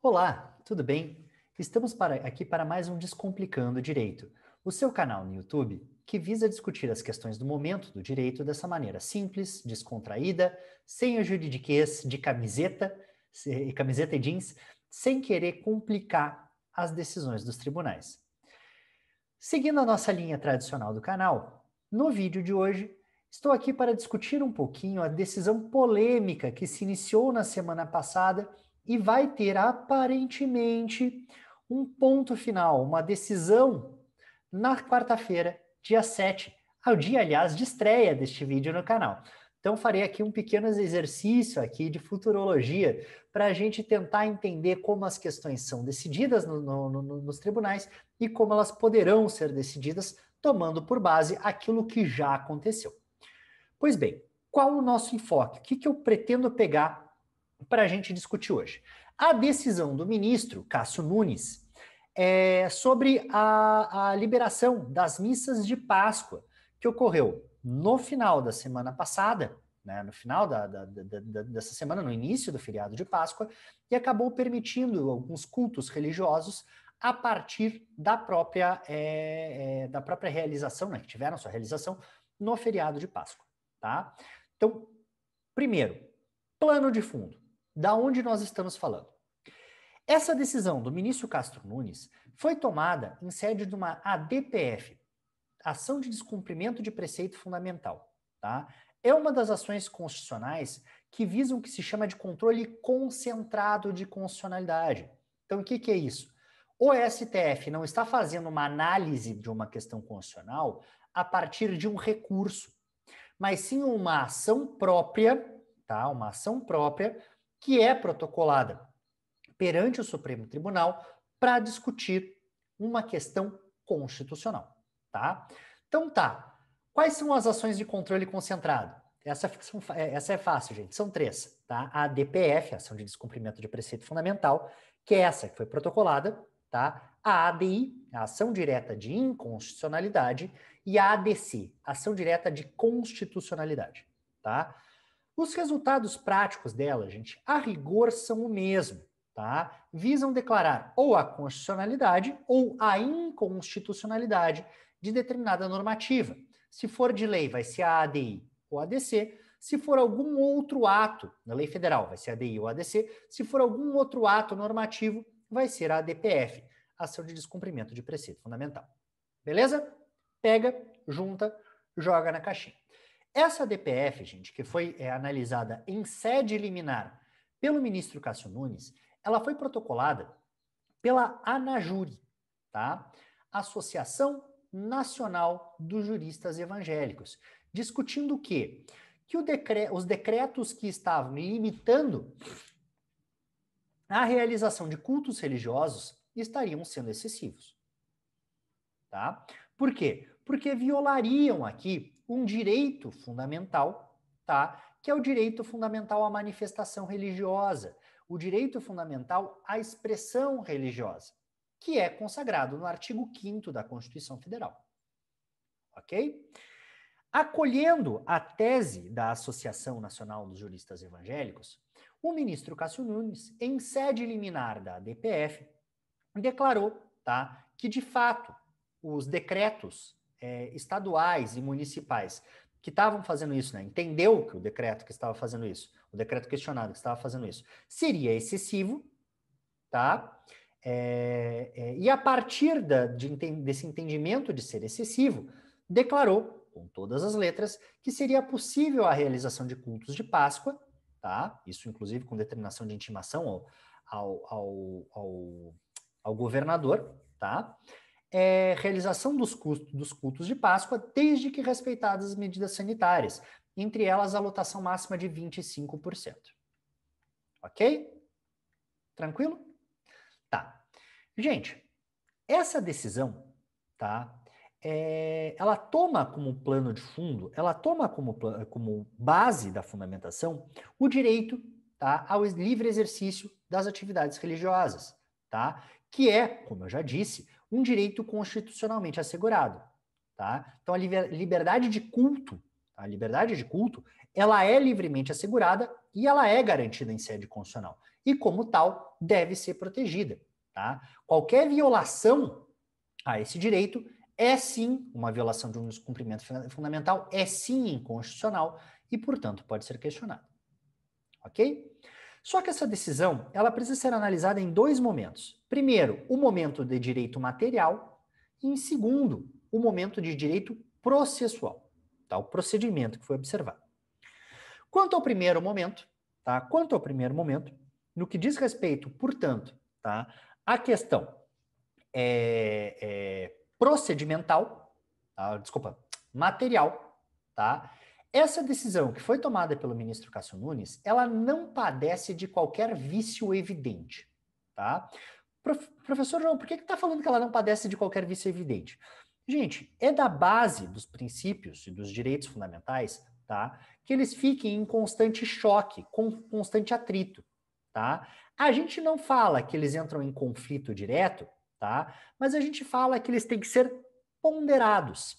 Olá, tudo bem? Estamos aqui para mais um Descomplicando o Direito, o seu canal no YouTube que visa discutir as questões do momento do direito dessa maneira simples, descontraída, sem o juridiquês de camiseta e jeans, sem querer complicar as decisões dos tribunais. Seguindo a nossa linha tradicional do canal, no vídeo de hoje estou aqui para discutir um pouquinho a decisão polêmica que se iniciou na semana passada e vai ter aparentemente um ponto final, uma decisão na quarta-feira, dia 7, ao dia, aliás, de estreia deste vídeo no canal. Então farei aqui um pequeno exercício aqui de futurologia para a gente tentar entender como as questões são decididas nos tribunais e como elas poderão ser decididas tomando por base aquilo que já aconteceu. Pois bem, qual o nosso enfoque? O que eu pretendo pegar para a gente discutir hoje? A decisão do ministro Cássio Nunes sobre a liberação das missas de Páscoa, que ocorreu no final da semana passada, né, no final dessa semana, no início do feriado de Páscoa, e acabou permitindo alguns cultos religiosos a partir da própria realização, né, que tiveram sua realização no feriado de Páscoa. Tá? Então, primeiro, plano de fundo. Da onde nós estamos falando? Essa decisão do ministro Cássio Nunes foi tomada em sede de uma ADPF, Ação de Descumprimento de Preceito Fundamental. Tá? É uma das ações constitucionais que visam o que se chama de controle concentrado de constitucionalidade. Então, o que é isso? O STF não está fazendo uma análise de uma questão constitucional a partir de um recurso, mas sim uma ação própria, tá? Uma ação própria que é protocolada perante o Supremo Tribunal para discutir uma questão constitucional, tá? Então tá, quais são as ações de controle concentrado? Essa é fácil, gente, são três, tá? A ADPF, Ação de Descumprimento de Preceito Fundamental, que é essa que foi protocolada, tá? A ADI, a Ação Direta de Inconstitucionalidade, e a ADC, Ação Direta de Constitucionalidade, tá? Os resultados práticos dela, gente, a rigor são o mesmo, tá? Visam declarar ou a constitucionalidade ou a inconstitucionalidade de determinada normativa. Se for de lei, vai ser a ADI ou a ADC. Se for algum outro ato, na lei federal, vai ser a ADI ou a ADC. Se for algum outro ato normativo, vai ser a ADPF, Ação de Descumprimento de Preceito Fundamental. Beleza? Pega, junta, joga na caixinha. Essa DPF, gente, que foi analisada em sede liminar pelo ministro Cássio Nunes, ela foi protocolada pela ANAJURE, tá? Associação Nacional dos Juristas Evangélicos, discutindo o quê? Que os decretos que estavam limitando a realização de cultos religiosos estariam sendo excessivos. Tá? Por quê? Porque violariam aqui um direito fundamental, tá? Que é o direito fundamental à manifestação religiosa, o direito fundamental à expressão religiosa, que é consagrado no artigo 5º da Constituição Federal. Ok? Acolhendo a tese da Associação Nacional dos Juristas Evangélicos, o ministro Cássio Nunes, em sede liminar da ADPF, declarou, tá, que de fato os decretos estaduais e municipais que estavam fazendo isso, né, entendeu que o decreto que estava fazendo isso, o decreto questionado que estava fazendo isso, seria excessivo, tá? E a partir desse entendimento de ser excessivo, declarou, com todas as letras, que seria possível a realização de cultos de Páscoa, tá? Isso inclusive com determinação de intimação ao governador, tá? Realização dos cultos de Páscoa, desde que respeitadas as medidas sanitárias, entre elas a lotação máxima de 25%. Ok? Tranquilo? Tá. Gente, essa decisão, tá? Ela toma como plano de fundo, ela toma como base da fundamentação o direito, tá, ao livre exercício das atividades religiosas, tá? Que é, como eu já disse, um direito constitucionalmente assegurado, tá? Então a liberdade de culto, A liberdade de culto, ela é livremente assegurada e ela é garantida em sede constitucional. E, como tal, deve ser protegida. Tá? Qualquer violação a esse direito é sim uma violação de um descumprimento fundamental, é sim inconstitucional e, portanto, pode ser questionada. Ok? Só que essa decisão, ela precisa ser analisada em dois momentos. Primeiro, o momento de direito material e, em segundo, o momento de direito processual, tá? O procedimento que foi observado. Quanto ao primeiro momento, tá? Quanto ao primeiro momento, no que diz respeito, portanto, tá? A questão procedimental, tá? Desculpa, material, tá? Essa decisão que foi tomada pelo ministro Cássio Nunes, ela não padece de qualquer vício evidente, tá? Professor João, por que está falando que ela não padece de qualquer vício evidente? Gente, é da base dos princípios e dos direitos fundamentais, tá? Que eles fiquem em constante choque, com constante atrito, tá? A gente não fala que eles entram em conflito direto, tá? Mas a gente fala que eles têm que ser ponderados,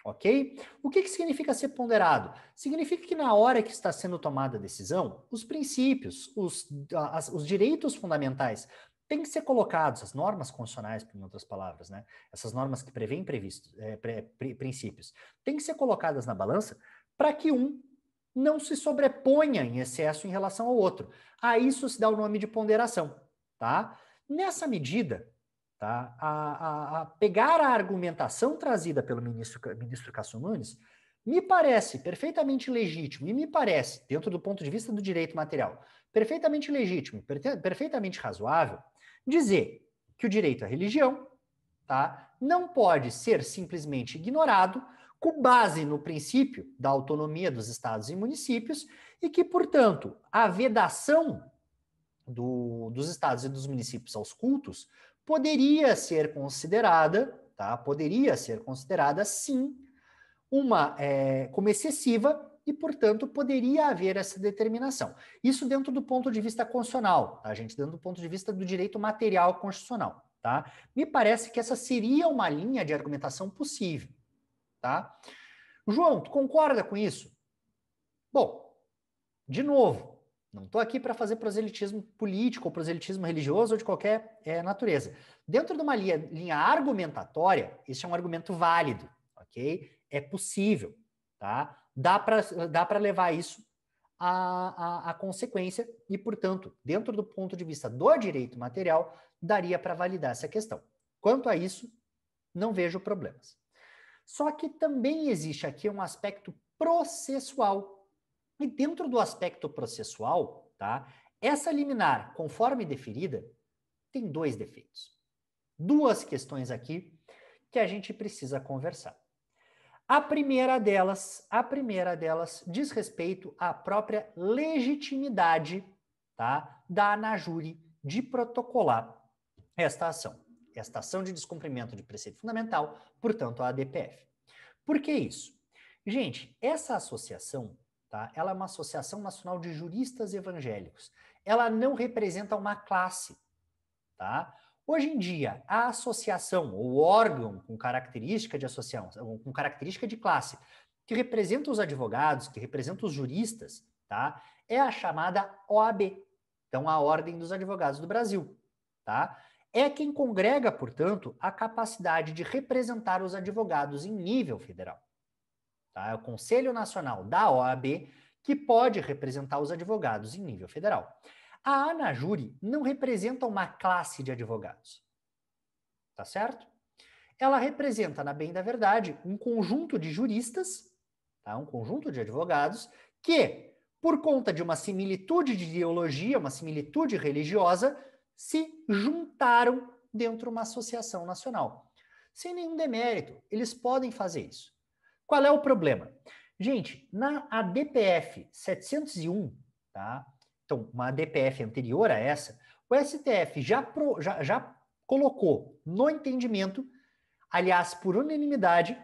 ok? O que significa ser ponderado? Significa que na hora que está sendo tomada a decisão, os princípios, os direitos fundamentais têm que ser colocados, as normas constitucionais, em outras palavras, né? Essas normas que prevêem princípios, têm que ser colocadas na balança para que um não se sobreponha em excesso em relação ao outro. A isso se dá o nome de ponderação, tá? Nessa medida, tá? A pegar a argumentação trazida pelo ministro Cássio Nunes me parece perfeitamente legítimo e me parece, dentro do ponto de vista do direito material, perfeitamente legítimo, perfeitamente razoável, dizer que o direito à religião, tá, não pode ser simplesmente ignorado com base no princípio da autonomia dos estados e municípios e que, portanto, a vedação dos estados e dos municípios aos cultos poderia ser considerada, tá? Poderia ser considerada, sim, como excessiva e, portanto, poderia haver essa determinação. Isso dentro do ponto de vista constitucional, tá, gente? Dentro do ponto de vista do direito material constitucional, tá? Me parece que essa seria uma linha de argumentação possível, tá? João, tu concorda com isso? Bom, de novo, não estou aqui para fazer proselitismo político ou proselitismo religioso ou de qualquer natureza. Dentro de uma linha argumentatória, esse é um argumento válido, ok? É possível, tá? Dá para levar isso à consequência e, portanto, dentro do ponto de vista do direito material, daria para validar essa questão. Quanto a isso, não vejo problemas. Só que também existe aqui um aspecto processual. E dentro do aspecto processual, tá, essa liminar, conforme deferida, tem dois defeitos. Duas questões aqui que a gente precisa conversar. A primeira delas diz respeito à própria legitimidade, tá, da ANAJURE de protocolar esta ação de descumprimento de preceito fundamental, portanto, a ADPF. Por que isso? Gente, essa associação, tá, ela é uma associação nacional de juristas evangélicos. Ela não representa uma classe, tá? Hoje em dia, a associação, ou órgão com característica de associação, com característica de classe, que representa os advogados, que representa os juristas, tá, é a chamada OAB, então a Ordem dos Advogados do Brasil, tá? É quem congrega, portanto, a capacidade de representar os advogados em nível federal. Tá? É o Conselho Nacional da OAB que pode representar os advogados em nível federal. A ANAJURE não representa uma classe de advogados. Tá certo? Ela representa, na bem da verdade, um conjunto de juristas, tá? Um conjunto de advogados que, por conta de uma similitude de ideologia, uma similitude religiosa, se juntaram dentro de uma associação nacional. Sem nenhum demérito, eles podem fazer isso. Qual é o problema? Gente, na ADPF 701, tá? Então, uma ADPF anterior a essa, o STF já colocou no entendimento, aliás, por unanimidade,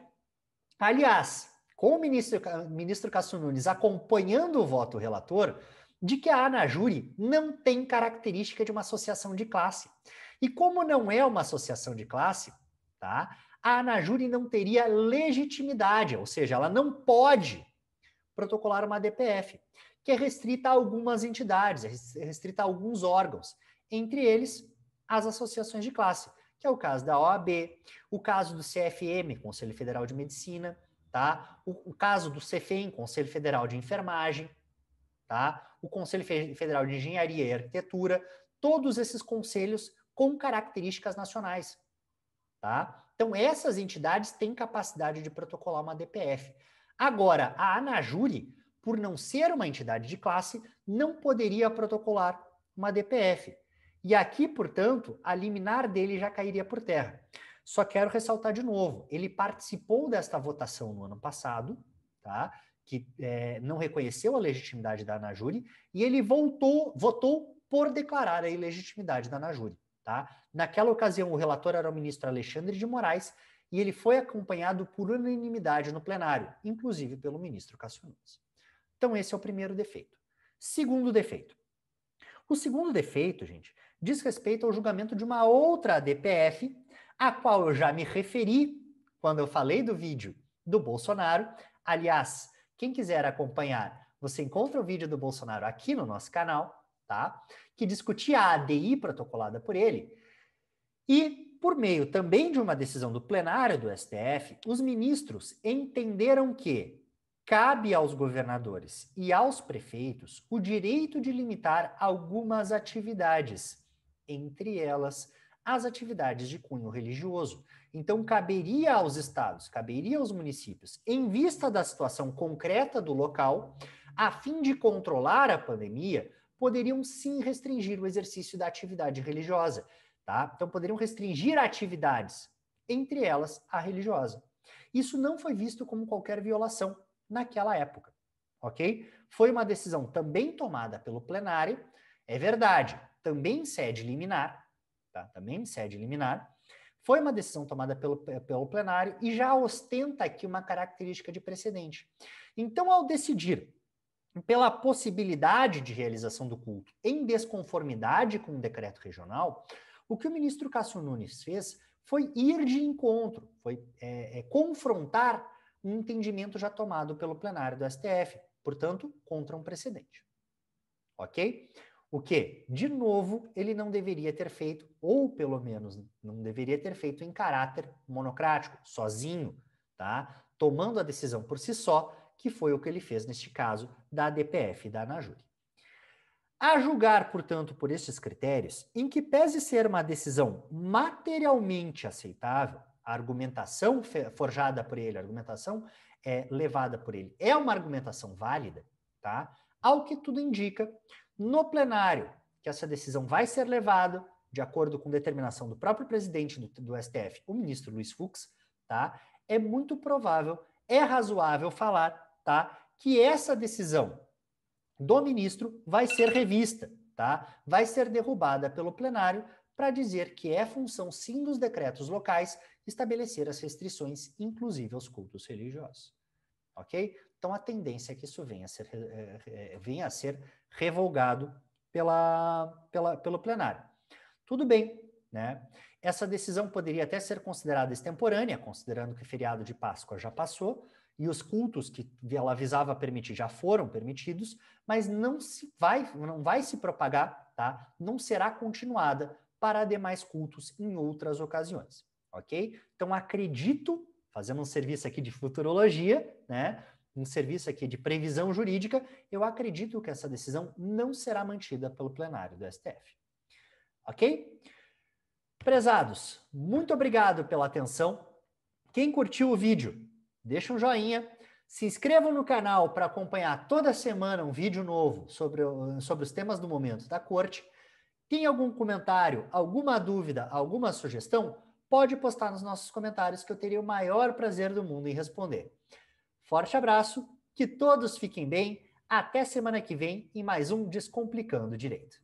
aliás, com o ministro Cássio Nunes acompanhando o voto relator, de que a ANAJURE não tem característica de uma associação de classe. E como não é uma associação de classe, tá? A ANAJURE não teria legitimidade, ou seja, ela não pode protocolar uma DPF, que é restrita a algumas entidades, é restrita a alguns órgãos, entre eles as associações de classe, que é o caso da OAB, o caso do CFM, Conselho Federal de Medicina, tá? O caso do CFEM, Conselho Federal de Enfermagem, tá? O Conselho Federal de Engenharia e Arquitetura, todos esses conselhos com características nacionais, tá? Então, essas entidades têm capacidade de protocolar uma DPF. Agora, a ANAJURE, por não ser uma entidade de classe, não poderia protocolar uma DPF. E aqui, portanto, a liminar dele já cairia por terra. Só quero ressaltar de novo, ele participou desta votação no ano passado, tá? Que não reconheceu a legitimidade da ANAJURE, e ele votou por declarar a ilegitimidade da ANAJURE. Tá? Naquela ocasião, o relator era o ministro Alexandre de Moraes, e ele foi acompanhado por unanimidade no plenário, inclusive pelo ministro Cássio Nunes. Então, esse é o primeiro defeito. Segundo defeito. O segundo defeito, gente, diz respeito ao julgamento de uma outra DPF, a qual eu já me referi quando eu falei do vídeo do Bolsonaro. Aliás, quem quiser acompanhar, você encontra o vídeo do Bolsonaro aqui no nosso canal, tá? Que discutia a ADI protocolada por ele. E, por meio também de uma decisão do plenário do STF, os ministros entenderam que cabe aos governadores e aos prefeitos o direito de limitar algumas atividades, entre elas as atividades de cunho religioso. Então, caberia aos estados, caberia aos municípios, em vista da situação concreta do local, a fim de controlar a pandemia, poderiam sim restringir o exercício da atividade religiosa, tá? Então, poderiam restringir atividades, entre elas a religiosa. Isso não foi visto como qualquer violação naquela época, ok? Foi uma decisão também tomada pelo plenário, é verdade, também em sede liminar, tá? Também em sede liminar. Foi uma decisão tomada pelo plenário e já ostenta aqui uma característica de precedente. Então, ao decidir pela possibilidade de realização do culto em desconformidade com o decreto regional, o que o ministro Cássio Nunes fez foi ir de encontro, foi confrontar um entendimento já tomado pelo plenário do STF, portanto, contra um precedente. Ok? O que, de novo, ele não deveria ter feito, ou pelo menos não deveria ter feito em caráter monocrático, sozinho, tá? Tomando a decisão por si só, que foi o que ele fez neste caso da DPF e da ANAJURE. A julgar, portanto, por estes critérios, em que pese ser uma decisão materialmente aceitável, a argumentação forjada por ele, a argumentação levada por ele, é uma argumentação válida, tá? Ao que tudo indica, no plenário, que essa decisão vai ser levada, de acordo com determinação do próprio presidente do STF, o ministro Luiz Fux, tá? É muito provável, é razoável falar, tá? Que essa decisão do ministro vai ser revista, tá? Vai ser derrubada pelo plenário para dizer que é função, sim, dos decretos locais estabelecer as restrições, inclusive aos cultos religiosos. Ok? Então, a tendência é que isso venha a ser revogado pelo plenário. Tudo bem, né? Essa decisão poderia até ser considerada extemporânea, considerando que o feriado de Páscoa já passou e os cultos que ela visava permitir já foram permitidos, mas não vai se propagar, tá? Não será continuada para demais cultos em outras ocasiões, ok? Então, acredito, fazendo um serviço aqui de futurologia, né? Um serviço aqui de previsão jurídica, eu acredito que essa decisão não será mantida pelo plenário do STF. Ok? Prezados, muito obrigado pela atenção. Quem curtiu o vídeo, deixa um joinha, se inscrevam no canal para acompanhar toda semana um vídeo novo sobre os temas do momento da corte. Tem algum comentário, alguma dúvida, alguma sugestão? Pode postar nos nossos comentários que eu teria o maior prazer do mundo em responder. Forte abraço, que todos fiquem bem, até semana que vem em mais um Descomplicando Direito.